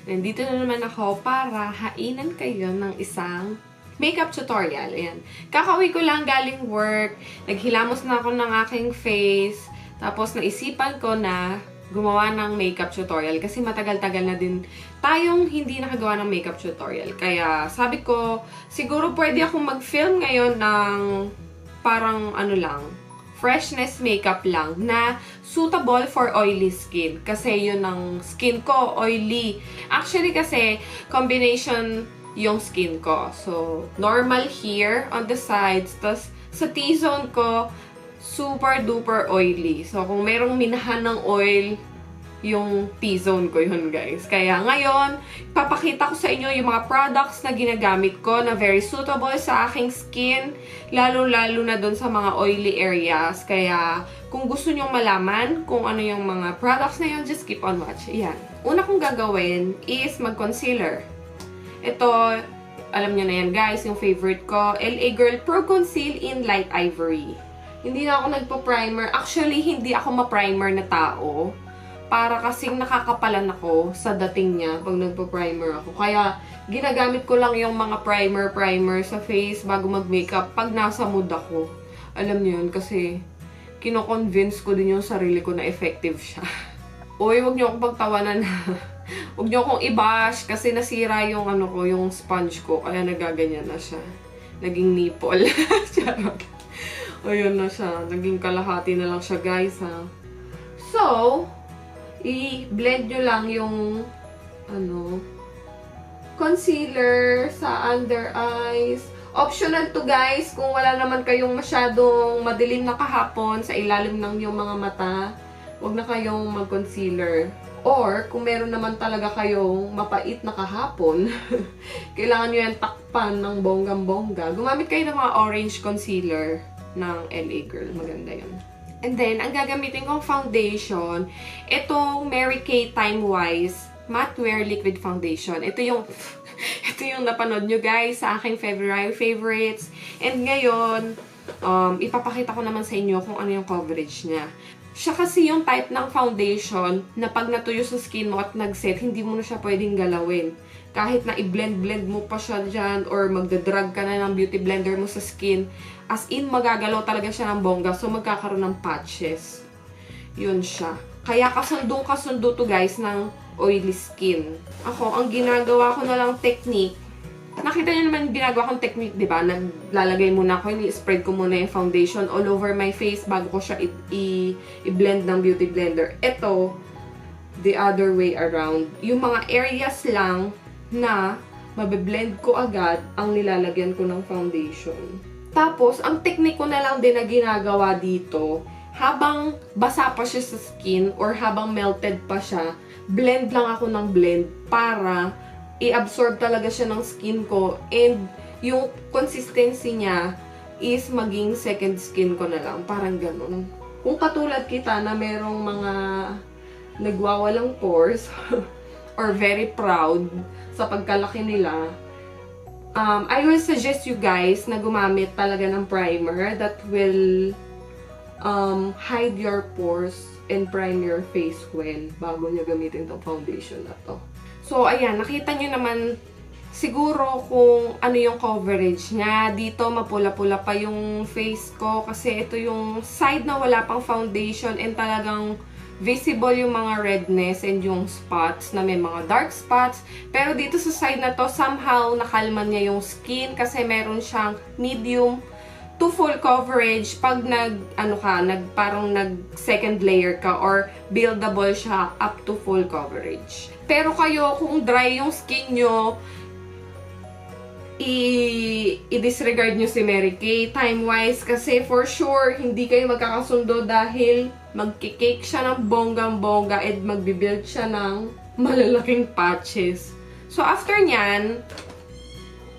Nandito na naman ako para hainan kayo ng isang makeup tutorial. Ayan. Kakauwi ko lang galing work. Naghilamos na ako ng aking face. Tapos naisipan ko na gumawa ng makeup tutorial kasi matagal-tagal na din tayong hindi nakagawa ng makeup tutorial. Kaya sabi ko, siguro pwede akong mag-film ngayon ng parang ano lang, freshness makeup lang na suitable for oily skin. Kasi yun ang skin ko, oily. Actually kasi, combination yung skin ko. So, normal here on the sides. Tapos, sa T-zone ko, super duper oily. So, kung merong minahan ng oil, yung T-zone ko yun, guys. Kaya ngayon, papakita ko sa inyo yung mga products na ginagamit ko na very suitable sa aking skin, lalo-lalo na dun sa mga oily areas. Kaya, kung gusto nyong malaman kung ano yung mga products na yun, just keep on watch. Ayan. Una kong gagawin is mag-concealer. Ito, alam nyo na yan, guys, yung favorite ko, LA Girl Pro Conceal in Light Ivory. Hindi na ako nagpa-primer. Actually, hindi ako ma-primer na tao. Para kasing nakakapalan ako sa dating niya pag nagpa-primer ako. Kaya, ginagamit ko lang yung mga primer sa face bago mag-makeup pag nasa mood ako. Alam niyo yun, kasi kino-convince ko din yung sarili ko na effective siya. Uy, wag niyo akong pagtawanan na. Wag niyo akong i-bash kasi nasira yung ano ko, yung sponge ko. Kaya nagaganyan na siya. Naging nipple. Charot. Ayun na siya. Naging kalahati na lang siya, guys, ha. So, i-blend nyo lang yung concealer sa under eyes. Optional to, guys, kung wala naman kayong masyadong madilim na kahapon sa ilalim ng yung mga mata, wag na kayong mag-concealer. Or, kung meron naman talaga kayong mapait na kahapon, kailangan nyo yan takpan ng bonggang-bongga. Gumamit kayo ng mga orange concealer ng LA Girl. Maganda yun. And then, ang gagamitin kong foundation, itong Mary Kay Time Wise Matte Wear Liquid Foundation. Ito yung napanood nyo, guys, sa aking February favorites. And ngayon, ipapakita ko naman sa inyo kung ano yung coverage niya. Siya kasi yung type ng foundation na pag natuyo sa skin mo at nag-set, hindi mo na siya pwedeng galawin. Kahit na i-blend mo pa siya dyan or magdadrag ka na ng beauty blender mo sa skin, as in, magagalaw talaga siya ng bongga. So, magkakaroon ng patches. Yun siya. Kaya kasundong-kasundo to, guys, ng oily skin. Ako, ang ginagawa ko na lang technique, nakita niyo naman yung ginagawa kong technique, di ba? Naglalagay muna ako, i-spread ko muna yung foundation all over my face bago ko siya i-blend ng beauty blender. Ito, the other way around. Yung mga areas lang na mabe-blend ko agad ang nilalagyan ko ng foundation. Tapos, ang technique ko na lang din na ginagawa dito, habang basa pa siya sa skin or habang melted pa siya, blend lang ako ng blend para i-absorb talaga siya ng skin ko and yung consistency niya is maging second skin ko na lang. Parang ganun. Kung katulad kita na merong mga nagwawalang pores or very proud sa pagkalaki nila, I will suggest you guys na gumamit talaga ng primer that will hide your pores and prime your face well bago nyo gamitin itong foundation na to. So, ayan, nakita nyo naman siguro kung ano yung coverage niya. Dito, mapula-pula pa yung face ko kasi ito yung side na wala pang foundation and talagang visible yung mga redness and yung spots na may mga dark spots. Pero dito sa side na to, somehow nakalman niya yung skin kasi meron siyang medium to full coverage pag parang second layer ka or buildable siya up to full coverage. Pero kayo, kung dry yung skin nyo, i-disregard nyo si Mary Kay time-wise kasi for sure, hindi kayo magkakasundo dahil magkikake siya ng bonggang-bongga and magbibuild siya ng malalaking patches. So, after nyan,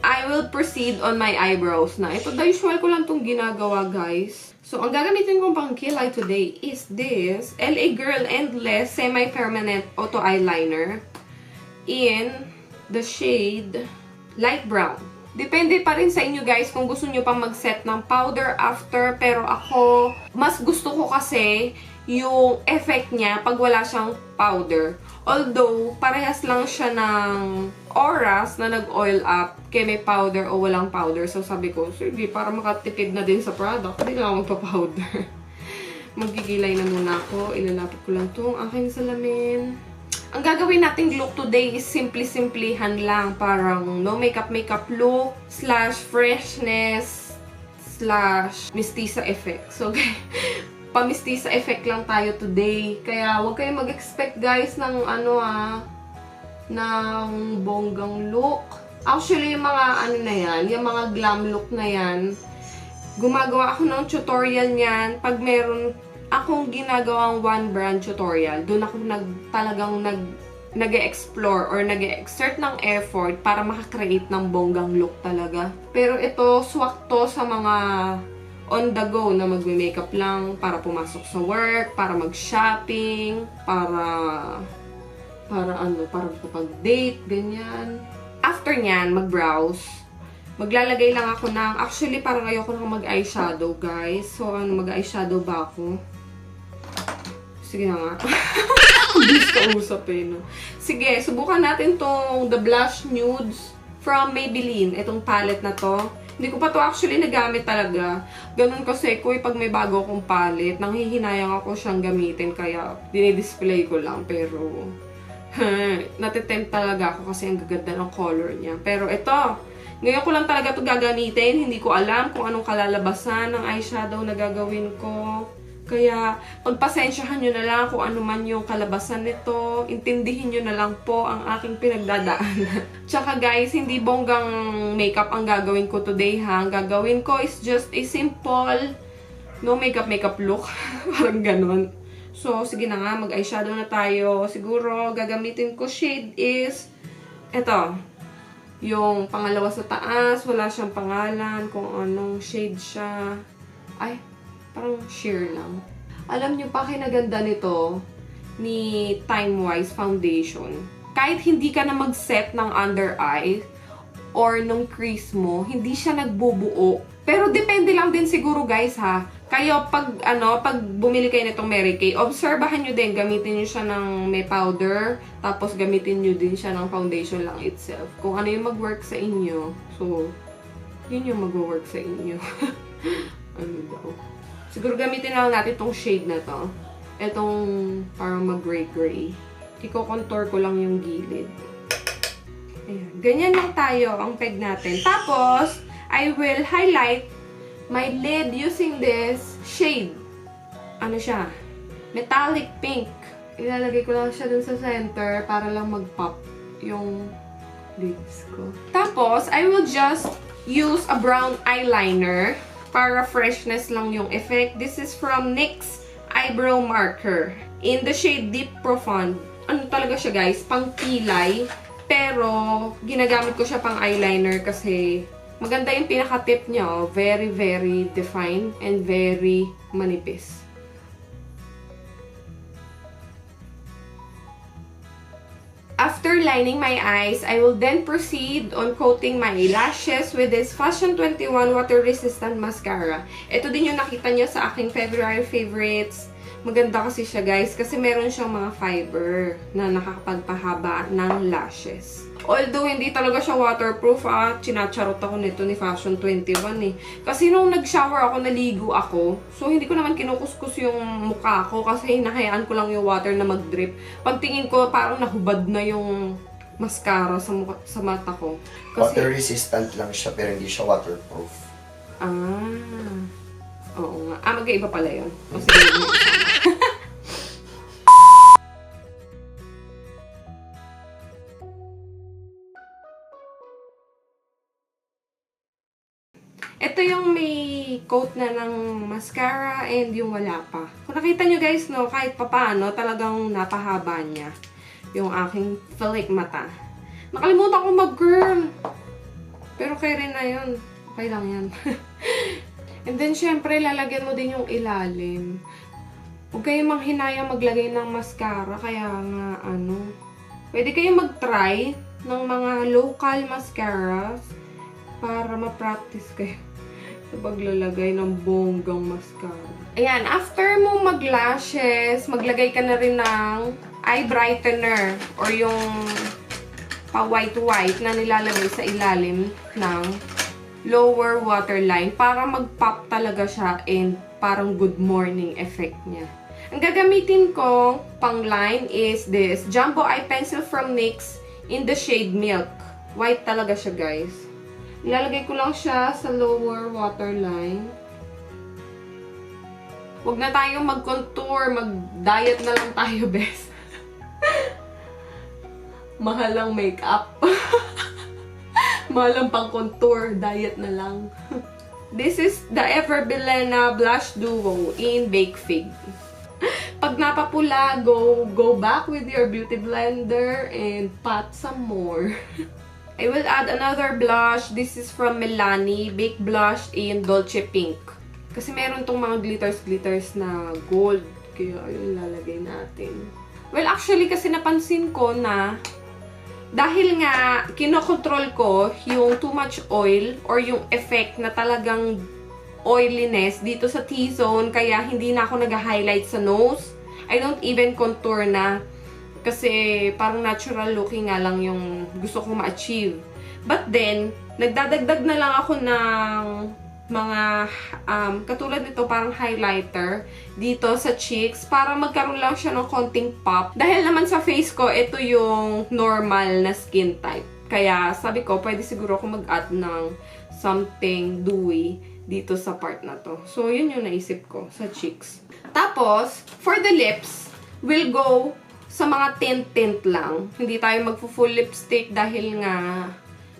I will proceed on my eyebrows na. Ito, the usual ko lang itong ginagawa, guys. So, ang gagamitin kong pang kilay today is this LA Girl Endless Semi-Permanent Auto Eyeliner in the shade light brown. Depende pa rin sa inyo guys kung gusto nyo pang mag-set ng powder after. Pero ako, mas gusto ko kasi yung effect niya pag wala siyang powder. Although, parehas lang siya ng oras na nag-oil up kaya may powder o walang powder. So sabi ko, sige, para makatipid na din sa product, hindi lang ako magpa-powder. Magigilay na muna ako. Ilalapit ko lang itong aking salamin. Ang gagawin nating look today is simply-simplihan lang. Parang no makeup look slash freshness slash mestiza effect. So, pa-mestiza effect lang tayo today. Kaya huwag kayong mag-expect guys ng ng bonggang look. Actually, yung mga yung mga glam look na yan, gumagawa ako ng tutorial niyan pag meron akong ginagawang one brand tutorial. Doon ako talagang nag-explore or nag-exert ng effort para makakreate ng bonggang look talaga. Pero ito, swak to sa mga on the go na magme-makeup lang para pumasok sa work, para mag-shopping, para makapag-date, ganyan. After nyan, mag-browse. Maglalagay lang ako ng, actually parang ayoko nang mag-eyeshadow guys. So mag-eyeshadow ba ako? Sige na nga. Bis ka usap no? Sige, subukan natin tong The Blush Nudes from Maybelline. Itong palette na to. Hindi ko pa to actually nagamit talaga. Ganun kasi ko pag may bago akong palette, nanghihinayang ako siyang gamitin. Kaya dinidisplay ko lang. Pero natitempt talaga ako kasi ang gaganda ng color niya. Pero ito, ngayon ko lang talaga ito gagamitin. Hindi ko alam kung anong kalalabasan ng eyeshadow na gagawin ko. Kaya, pagpasensyahan nyo na lang kung ano man yung kalabasan nito. Intindihin nyo na lang po ang aking pinagdadaanan. Tsaka guys, hindi bonggang makeup ang gagawin ko today ha. Ang gagawin ko is just a simple no makeup look. Parang ganon. So, sige na nga, mag-eyeshadow na tayo. Siguro, gagamitin ko shade is eto. Yung pangalawa sa taas, wala siyang pangalan kung anong shade siya. Ay, parang sheer lang. Alam niyo pa kinaganda nito ni Time Wise Foundation. Kahit hindi ka na mag-set ng under eye or nung crease mo, hindi siya nagbubuo. Pero depende lang din siguro guys ha. Kayo pag bumili kayo nitong Mary Kay, obserbahan nyo din, gamitin nyo siya ng may powder, tapos gamitin nyo din siya ng foundation lang itself. Kung ano yung mag-work sa inyo. So, yun yung mag-work sa inyo. Ano daw? Siguro gamitin lang natin itong shade na to. Itong parang mag-gray-gray. Iko-contour ko lang yung gilid. Ayan. Ganyan lang tayo ang peg natin. Tapos, I will highlight my lid using this shade. Ano siya? Metallic pink. Ilalagay ko lang siya dun sa center para lang mag-pop yung lids ko. Tapos, I will just use a brown eyeliner para freshness lang yung effect. This is from NYX Eyebrow Marker in the shade Deep Profound. Ano talaga siya guys? Pang kilay. Pero, ginagamit ko siya pang eyeliner kasi maganda yung pinaka-tip niya. Oh. Very, very defined and very manipis. After lining my eyes, I will then proceed on coating my lashes with this Fashion 21 water-resistant mascara. Ito din yung nakita nyo sa aking February favorites. Maganda kasi siya guys, kasi meron siyang mga fiber na nakakapagpahaba ng lashes. Although hindi talaga siya waterproof chinacharot ako nito ni Fashion 21 eh. Kasi nung nag-shower ako, naligo ako. So hindi ko naman kinukuskus yung mukha ko kasi hinahayaan ko lang yung water na mag-drip. Pagtingin ko parang nahubad na yung mascara sa mata ko. Kasi, water resistant lang siya pero hindi siya waterproof. Oo nga. Magkaiba pala yun. O sige, ito yung may coat na ng mascara and yung wala pa. Kung nakita nyo guys, no, kahit papaano, talagang napahaba niya yung aking flake mata. Nakalimutan ko mag-curl. Pero kaya rin na yun. Okay lang yan. And then, syempre, lalagyan mo din yung ilalim. Huwag kayong manghinayang maglagay ng mascara. Kaya nga, pwede kayong mag-try ng mga local mascaras. para ma-practice kayo sa paglalagay ng bonggang mascara. Ayan, after mo mag-lashes, maglagay ka na rin ng eye brightener or yung pa-white-white na nilalagay sa ilalim ng lower waterline para mag-pop talaga siya and parang good morning effect niya. Ang gagamitin ko pang line is this Jumbo Eye Pencil from NYX in the shade Milk. White talaga siya, guys. Nilalagay ko lang siya sa lower waterline. Huwag na tayong mag-contour, mag-diet na lang tayo, best. Mahal ang makeup. Mahal ang pang-contour, diet na lang. This is the Everbilena Blush Duo in Bake Fig. Pag napapula, go back with your beauty blender and pat some more. I will add another blush. This is from Milani, Bake Blush in Dolce Pink. Kasi meron tong mga glitters na gold. Kaya ayun, lalagay natin. Well, actually, kasi napansin ko na dahil nga kinokontrol ko yung too much oil or yung effect na talagang oiliness dito sa T-zone, kaya hindi na ako nag-highlight sa nose. I don't even contour na kasi parang natural looking nga lang yung gusto kong ma-achieve. But then, nagdadagdag na lang ako ng mga katulad nito parang highlighter dito sa cheeks para magkaroon lang siya ng konting pop. Dahil naman sa face ko, ito yung normal na skin type. Kaya sabi ko, pwede siguro ako mag-add ng something dewy dito sa part na to. So, yun yung naisip ko sa cheeks. Tapos, for the lips, we'll go sa mga tint-tint lang. Hindi tayo magpo-full lipstick dahil nga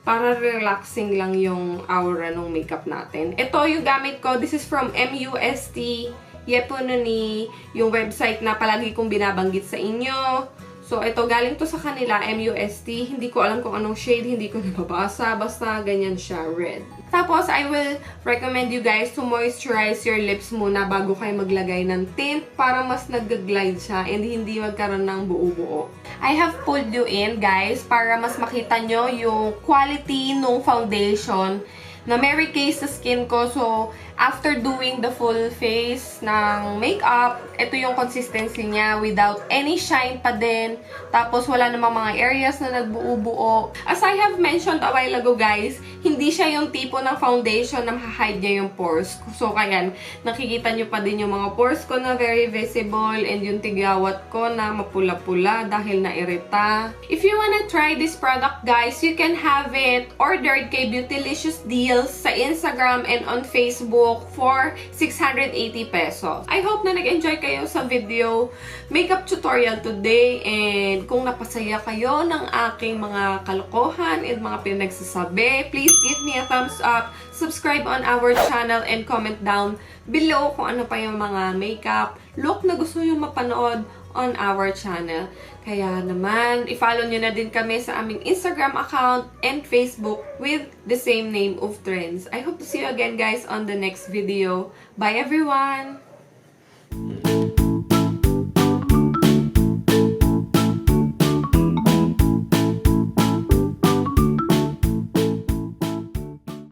para relaxing lang yung aura ng makeup natin. Ito yung gamit ko. This is from MUST Yepunoni, yung website na palagi kong binabanggit sa inyo. So, ito galing to sa kanila, MUST. Hindi ko alam kung anong shade, hindi ko nababasa. Basta ganyan siya, red. Tapos, I will recommend you guys to moisturize your lips muna bago kayo maglagay ng tint para mas nag-glide siya and hindi magkaroon ng buo-buo. I have pulled you in, guys, para mas makita nyo yung quality ng foundation na Mary Kay sa skin ko. So, after doing the full face ng makeup, ito yung consistency niya without any shine pa din. Tapos, wala namang mga areas na nagbuo-buo. As I have mentioned a while ago, guys, hindi siya yung tipo ng foundation na hide niya yung pores. So, kaya nakikita nyo pa din yung mga pores ko na very visible and yung tigawat ko na mapula-pula dahil nairita. If you wanna try this product, guys, you can have it ordered kay Beautylicious Deals sa Instagram and on Facebook for 680 pesos. I hope na nag-enjoy kayo sa video makeup tutorial today and kung napasaya kayo ng aking mga kalokohan and mga pinagsasabi, please give me a thumbs up, subscribe on our channel, and comment down below kung ano pa yung mga makeup look na gusto nyo mapanood on our channel. Kaya naman, i-follow nyo na din kami sa aming Instagram account and Facebook with the same name of Trends. I hope to see you again, guys, on the next video. Bye, everyone!